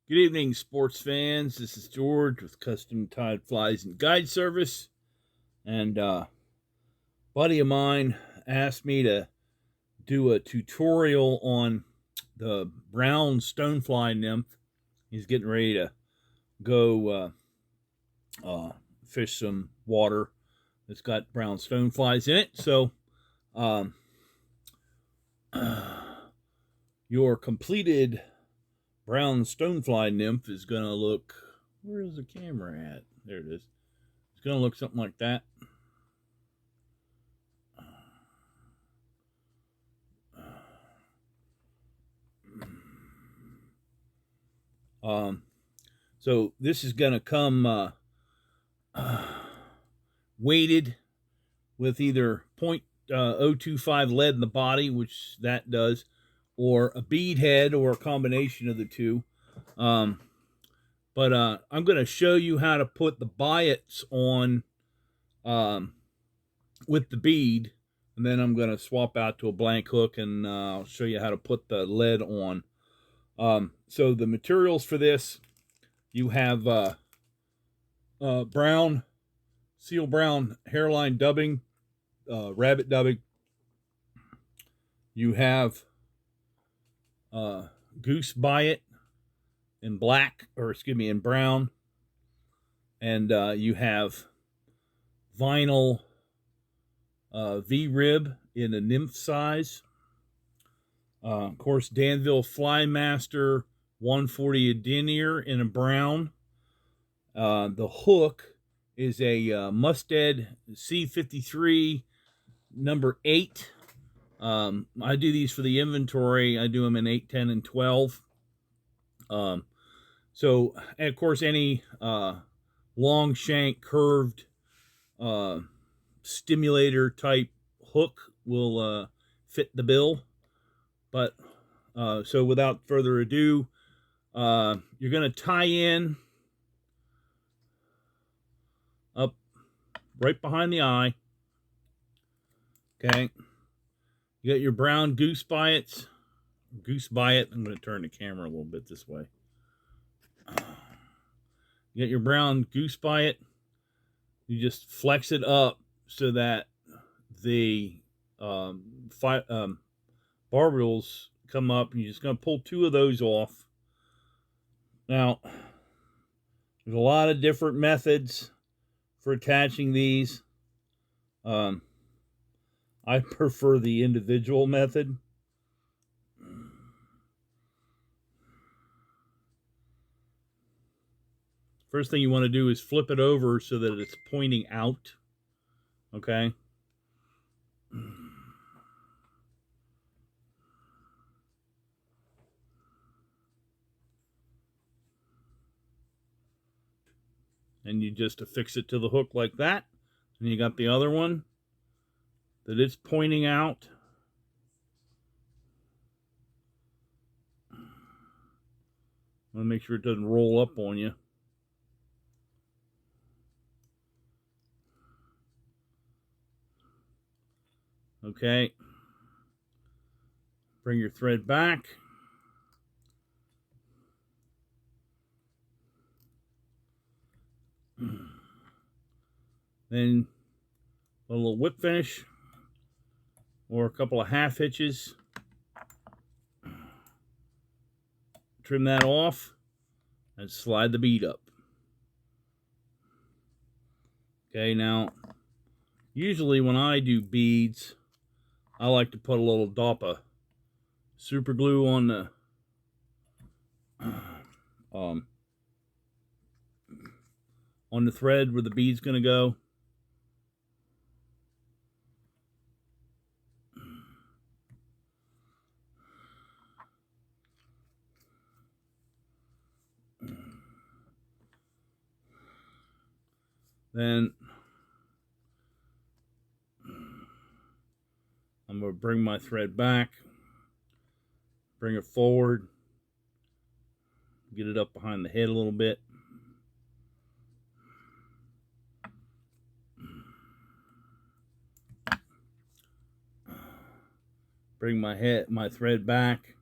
Good evening, sports fans. This is George with Custom Tied Flies and Guide Service. And buddy of mine asked me to do a tutorial on the brown stonefly nymph. He's getting ready to go fish some water that's got brown stoneflies in it. So your completed brown stonefly nymph is going to look, where's the camera at? There it is. It's going to look something like that. So this is going to come weighted with either 0.025 lead in the body, which that does, or a bead head, or a combination of the two. But I'm going to show you how to put the biots on with the bead, and then I'm going to swap out to a blank hook, and I'll show you how to put the lead on. So the materials for this, you have brown, seal brown Hareline dubbing, rabbit dubbing. You have Goose Biot in black, or excuse me, in brown. And you have vinyl V-rib in a nymph size. Of course, Danville Flymaster 140 denier in a brown. The hook is a Mustad C53 number 8. I do these for the inventory. I do them in 8, 10, and 12. So, and of course, any long shank curved stimulator type hook will fit the bill. But so without further ado, you're going to tie in up right behind the eye. Okay. You got your brown goose biots. Goose biot. I'm going to turn the camera a little bit this way. You got your brown goose biot. You just flex it up so that the barbels come up, and you're just going to pull 2 of those off. Now, there's a lot of different methods for attaching these. I prefer the individual method. First thing you want to do is flip it over so that it's pointing out. Okay. And you just affix it to the hook like that. And you got the other one that it's pointing out. Want to make sure it doesn't roll up on you. Okay. Bring your thread back. Then a little whip finish or a couple of half hitches. Trim that off and slide the bead up. Okay, now usually when I do beads, I like to put a little dop of super glue on the thread where the bead's going to go. Then I'm going to bring my thread back, bring it forward, get it up behind the head a little bit. Bring my thread back.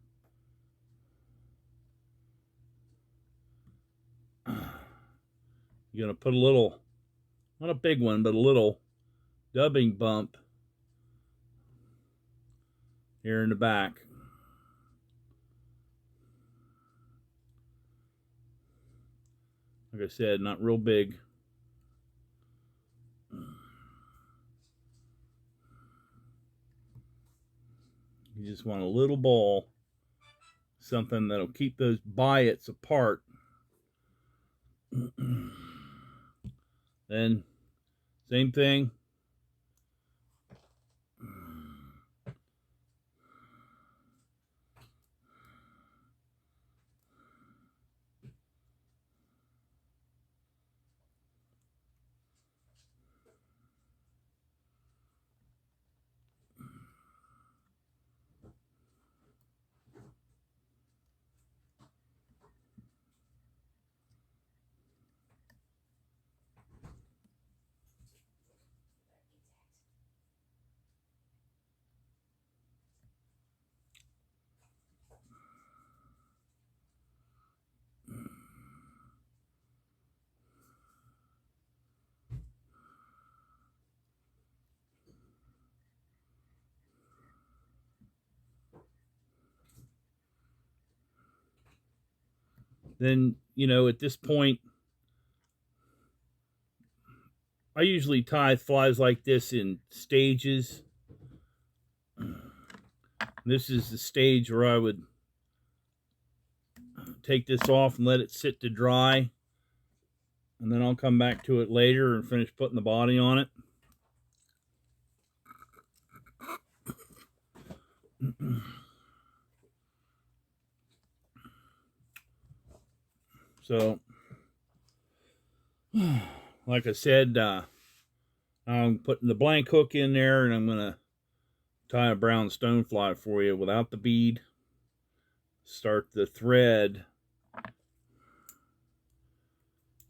You're going to put a little, not a big one, but a little dubbing bump here in the back. Like I said, not real big. You just want a little ball, something that'll keep those biots apart. Then, same thing. Then, you know, at this point, I usually tie flies like this in stages. This is the stage where I would take this off and let it sit to dry. And then I'll come back to it later and finish putting the body on it. So, like I said, I'm putting the blank hook in there, and I'm going to tie a brown stonefly for you without the bead. Start the thread.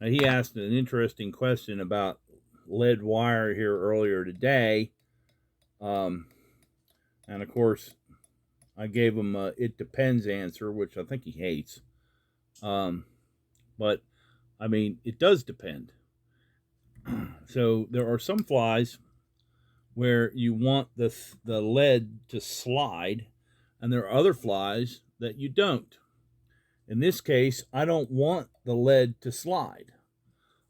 Now, he asked an interesting question about lead wire here earlier today. And of course, I gave him a "it depends" answer, which I think he hates. But, I mean, it does depend. So there are some flies where you want the lead to slide, and there are other flies that you don't. In this case, I don't want the lead to slide.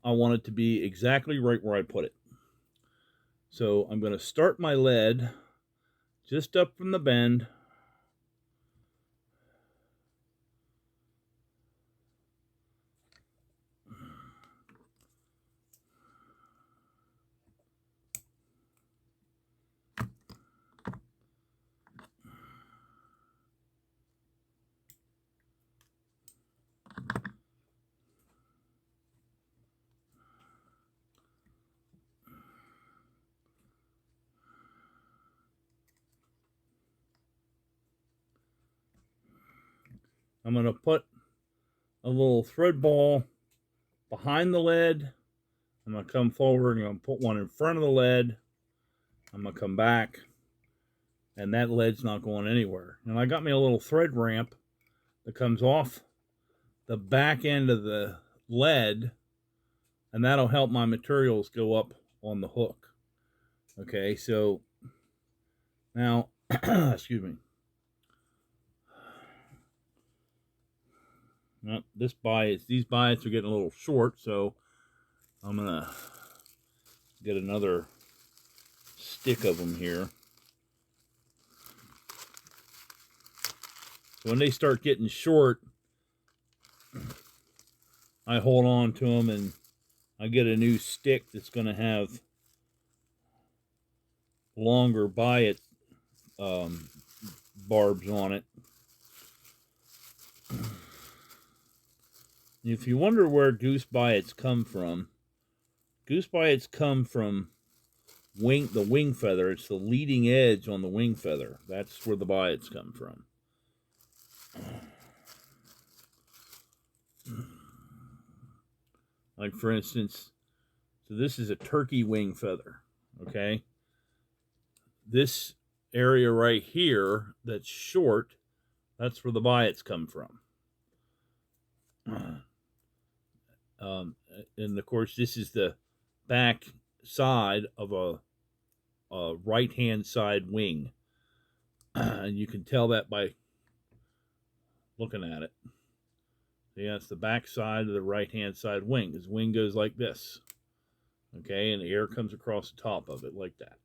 I want it to be exactly right where I put it. So I'm going to start my lead just up from the bend. I'm going to put a little thread ball behind the lead. I'm going to come forward and I'm going to put one in front of the lead. I'm going to come back, and that lead's not going anywhere. And I got me a little thread ramp that comes off the back end of the lead, and that'll help my materials go up on the hook. Okay, so now, excuse me. Well, these biots are getting a little short, so I'm gonna get another stick of them here. So when they start getting short, I hold on to them and I get a new stick that's going to have longer biot barbs on it. If you wonder where goose biots come from the wing feather. It's the leading edge on the wing feather. That's where the biots come from. Like, for instance, so this is a turkey wing feather, okay? This area right here that's short, that's where the biots come from. And of course, this is the back side of a right-hand side wing. And you can tell that by looking at it. See, that's the back side of the right-hand side wing. His wing goes like this. Okay, and the air comes across the top of it like that.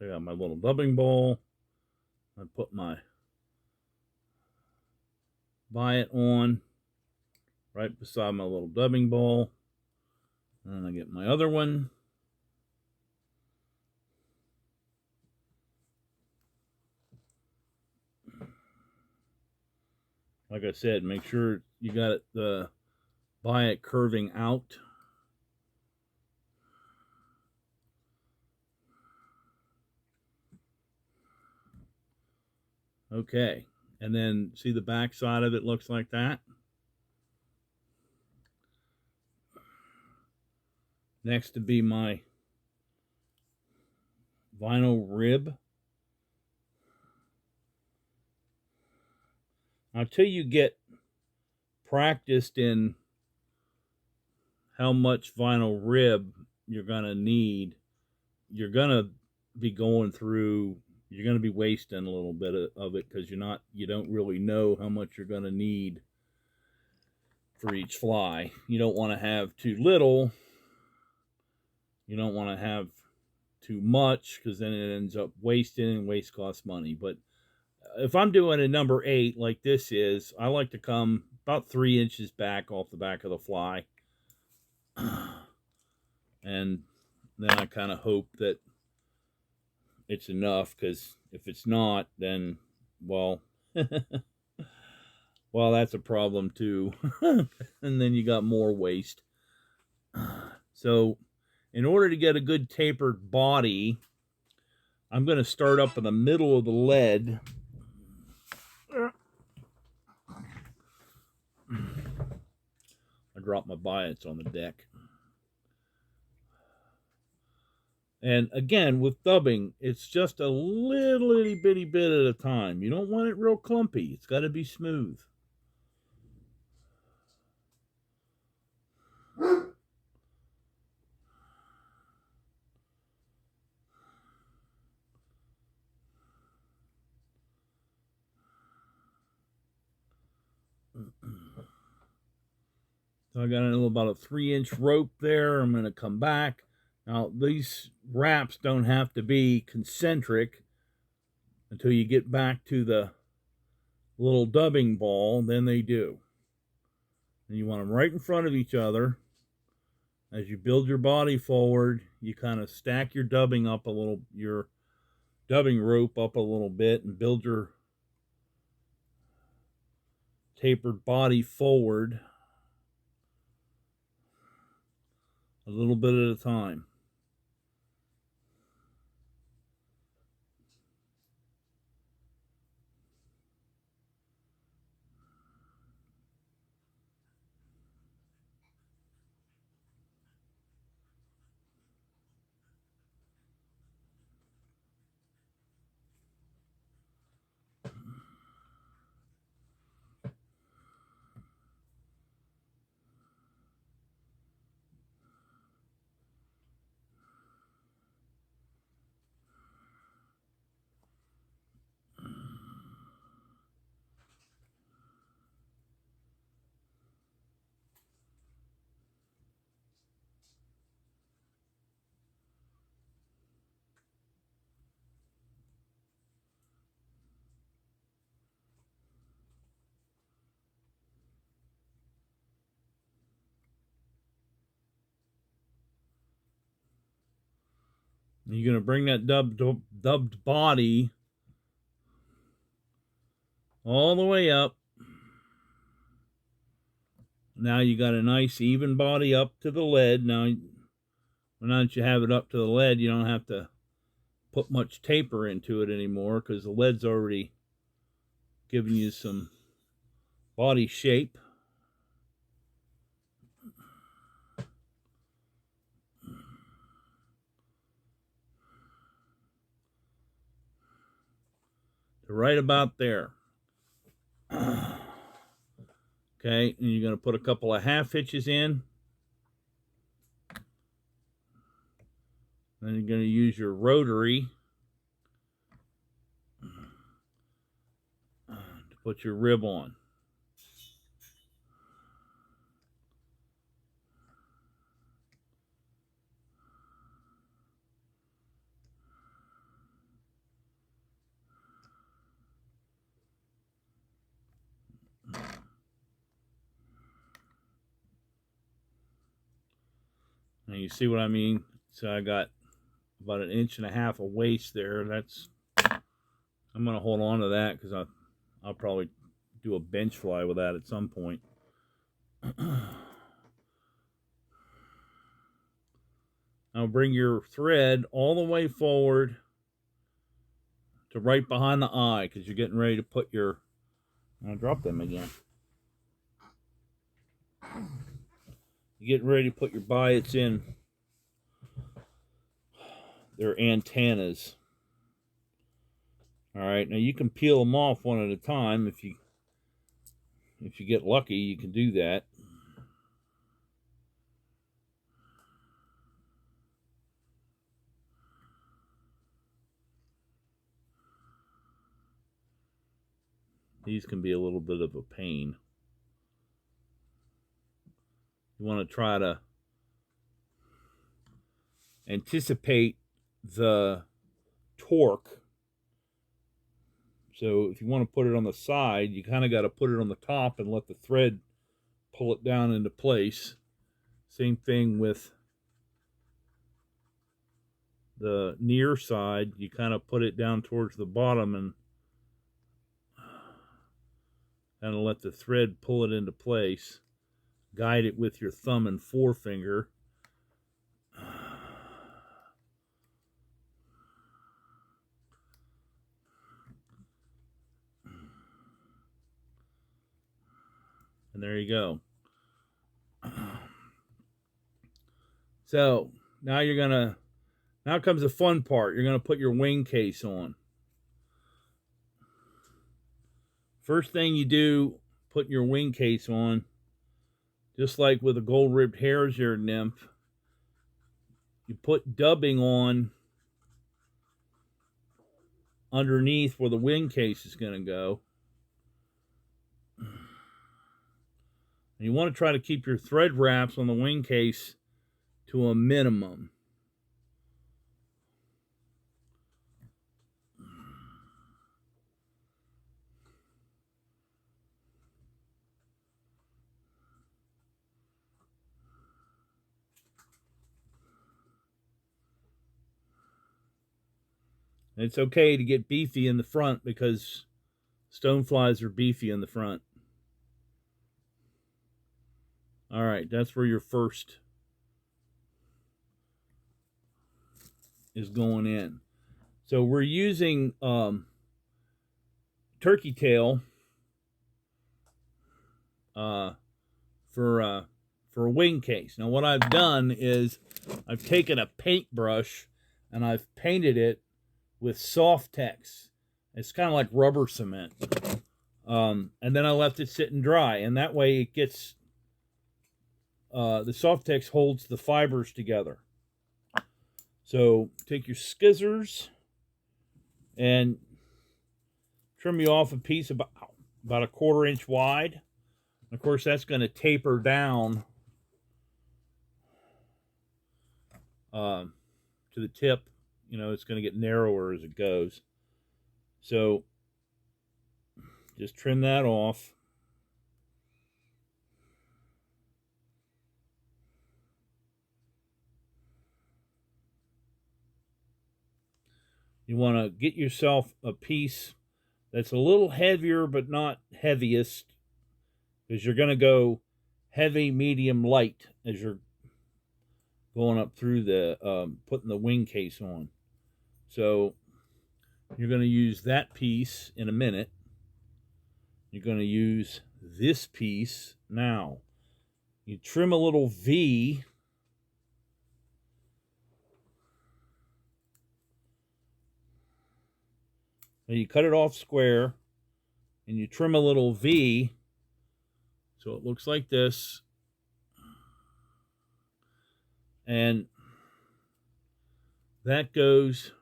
I got my little dubbing bowl. I put my Biot on right beside my little dubbing bowl. And I get my other one. Like I said, make sure you got the Biot curving out. Okay, and then see the back side of it looks like that. Next to be my vinyl rib. Until you get practiced in how much vinyl rib you're going to need, you're going to be going through, you're going to be wasting a little bit of it because you don't really know how much you're going to need for each fly. You don't want to have too little. You don't want to have too much because then it ends up wasting, and waste costs money. But if I'm doing a number 8 like this is, I like to come about 3 inches back off the back of the fly. And then I kind of hope that it's enough, because if it's not, then, well, well, that's a problem too. And then you got more waste. So in order to get a good tapered body, I'm going to start up in the middle of the lead. I dropped my Biots on the deck. And again, with dubbing, it's just a little itty bitty bit at a time. You don't want it real clumpy. It's got to be smooth. So I got about a 3-inch rope there. I'm going to come back. Now, these wraps don't have to be concentric until you get back to the little dubbing ball. Then they do. And you want them right in front of each other. As you build your body forward, you kind of stack your dubbing up a little, your dubbing rope up a little bit, and build your tapered body forward a little bit at a time. You're going to bring that dubbed body all the way up. Now you got a nice even body up to the lead. Now that you have it up to the lead, you don't have to put much taper into it anymore because the lead's already giving you some body shape. Right about there. Okay, and you're going to put a couple of half hitches in. Then you're going to use your rotary to put your rib on. Now you see what I mean? So I got about 1.5 inches of waste there. I'm going to hold on to that because I'll probably do a bench fly with that at some point. Now bring your thread all the way forward to right behind the eye because you're getting ready to put your... I'll drop them again. You're getting ready to put your biots in. They're antennas. All right, now you can peel them off one at a time. If you get lucky, you can do that. These can be a little bit of a pain. You want to try to anticipate the torque. So if you want to put it on the side, you kind of got to put it on the top and let the thread pull it down into place. Same thing with the near side. You kind of put it down towards the bottom and kind of let the thread pull it into place. Guide it with your thumb and forefinger. And there you go. So now now comes the fun part. You're gonna put your wing case on. First thing you do, putting your wing case on, just like with a gold-ribbed hare's-ear nymph, you put dubbing on underneath where the wing case is gonna go. And you want to try to keep your thread wraps on the wing case to a minimum. And it's okay to get beefy in the front because stoneflies are beefy in the front. All right, that's where your first is going in. So we're using turkey tail for a wing case. Now what I've done is I've taken a paintbrush and I've painted it with Softex. It's kind of like rubber cement. And then I left it sit and dry, and that way it gets the Softex holds the fibers together. So take your scissors and trim you off a piece about 1/4 inch wide. Of course, that's going to taper down to the tip. You know, it's going to get narrower as it goes. So just trim that off. You want to get yourself a piece that's a little heavier, but not heaviest, because you're going to go heavy, medium, light as you're going up through the, putting the wing case on. So you're going to use that piece in a minute. You're going to use this piece now. You trim a little V. And you cut it off square, and you trim a little V, so it looks like this. And that goes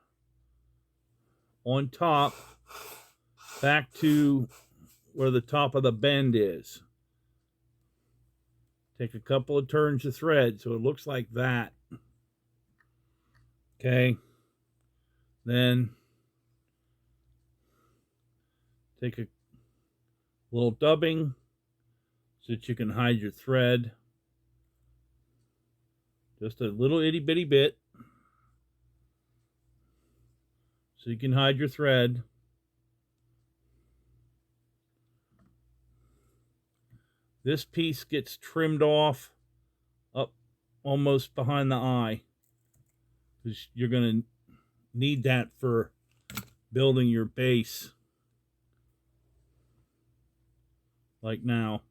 on top back to where the top of the bend is. Take a couple of turns of thread so it looks like that. Okay. Then take a little dubbing so that you can hide your thread. Just a little itty bitty bit so you can hide your thread. This piece gets trimmed off up almost behind the eye, because you're going to need that for building your base, like now.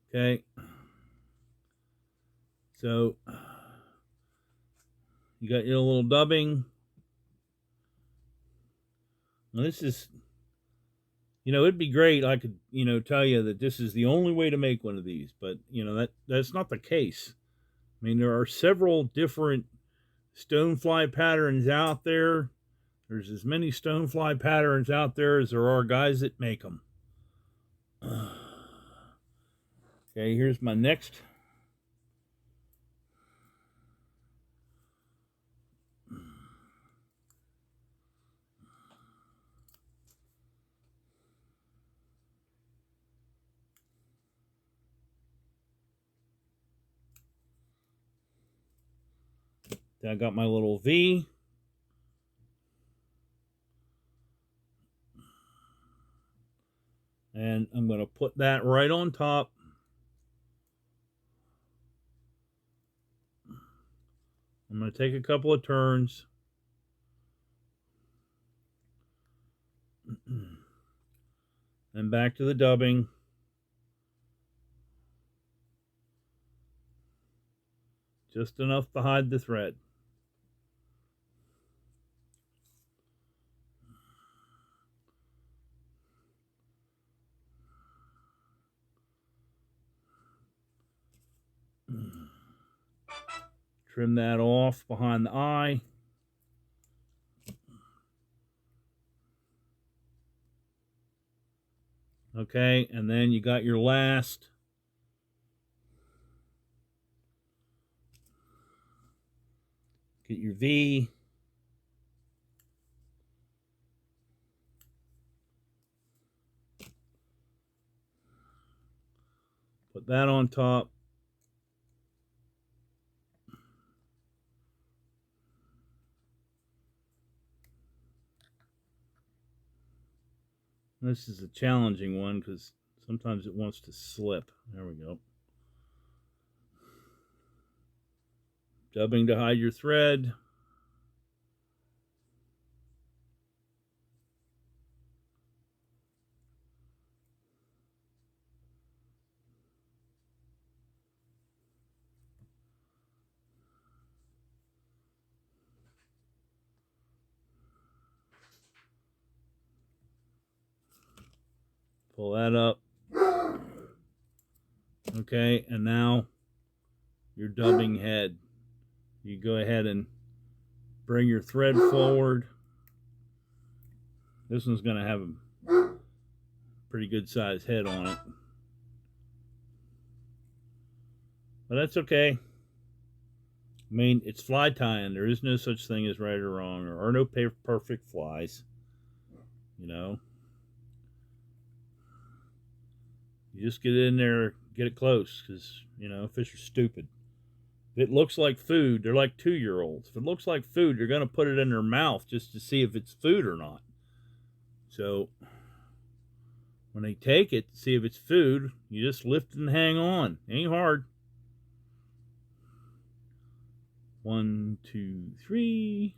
Okay, so you got your little dubbing. Now this is, you know, it'd be great. I could, you know, tell you that this is the only way to make one of these, but you know, that's not the case. I mean, there are several different stonefly patterns out there. There's as many stonefly patterns out there as there are guys that make them. Okay, here's my next. I got my little V. And I'm going to put that right on top. I'm going to take a couple of turns. And back to the dubbing. Just enough to hide the thread. Trim that off behind the eye. Okay, and then you got your last. Get your V. Put that on top. This is a challenging one because sometimes it wants to slip. There we go. Dubbing to hide your thread. Pull that up. Okay, and now your dubbing head. You go ahead and bring your thread forward. This one's going to have a pretty good sized head on it. But that's okay. I mean, it's fly tying. There is no such thing as right or wrong. There are no perfect flies. You know, you just get in there, get it close, because, you know, fish are stupid. If it looks like food, they're like 2-year-olds. If it looks like food, you're going to put it in their mouth just to see if it's food or not. So when they take it to see if it's food, you just lift and hang on. Ain't hard. 1, 2, 3.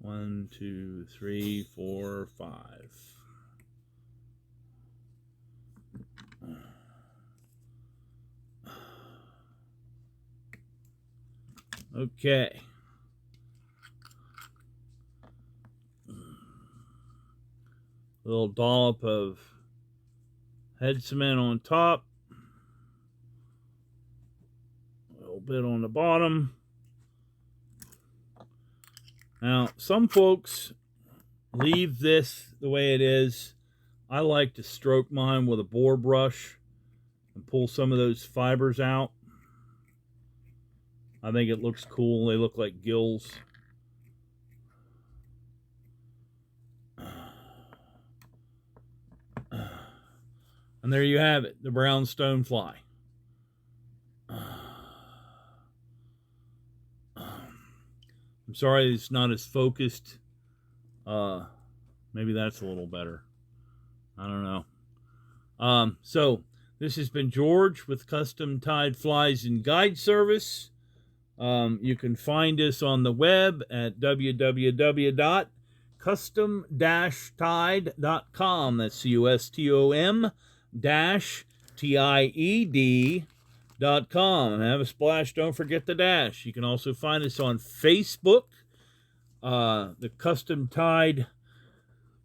1, 2, 3, 4, 5. Okay. A little dollop of head cement on top. A little bit on the bottom. Now, some folks leave this the way it is. I like to stroke mine with a bore brush and pull some of those fibers out. I think it looks cool. They look like gills. And there you have it, the brown stonefly. I'm sorry it's not as focused. Maybe that's a little better. I don't know. So this has been George with Custom Tied Flies and Guide Service. You can find us on the web at www.custom-tied.com. That's CUSTOM-TIED.com. And have a splash, don't forget the dash. You can also find us on Facebook. The Custom Tied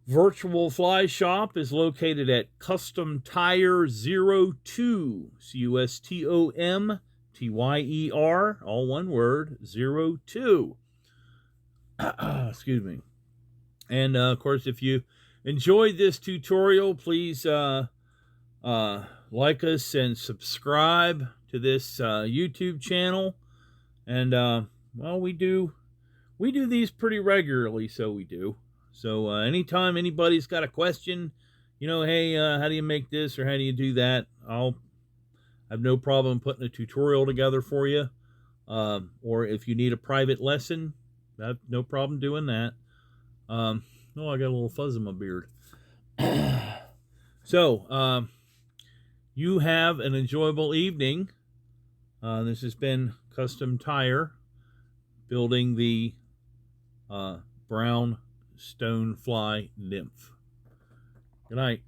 Virtual Fly Shop is located at Custom Tire 02. CUSTOMTYER, all one word, 02. Excuse me. And of course, if you enjoyed this tutorial, please like us and subscribe to this YouTube channel. And well, we do these pretty regularly, so we do. So anytime anybody's got a question, you know, hey, how do you make this or how do you do that, I have no problem putting a tutorial together for you. Or if you need a private lesson, no problem doing that. Oh, I got a little fuzz in my beard. So, you have an enjoyable evening. This has been Custom Tire building the brown stonefly nymph. Good night.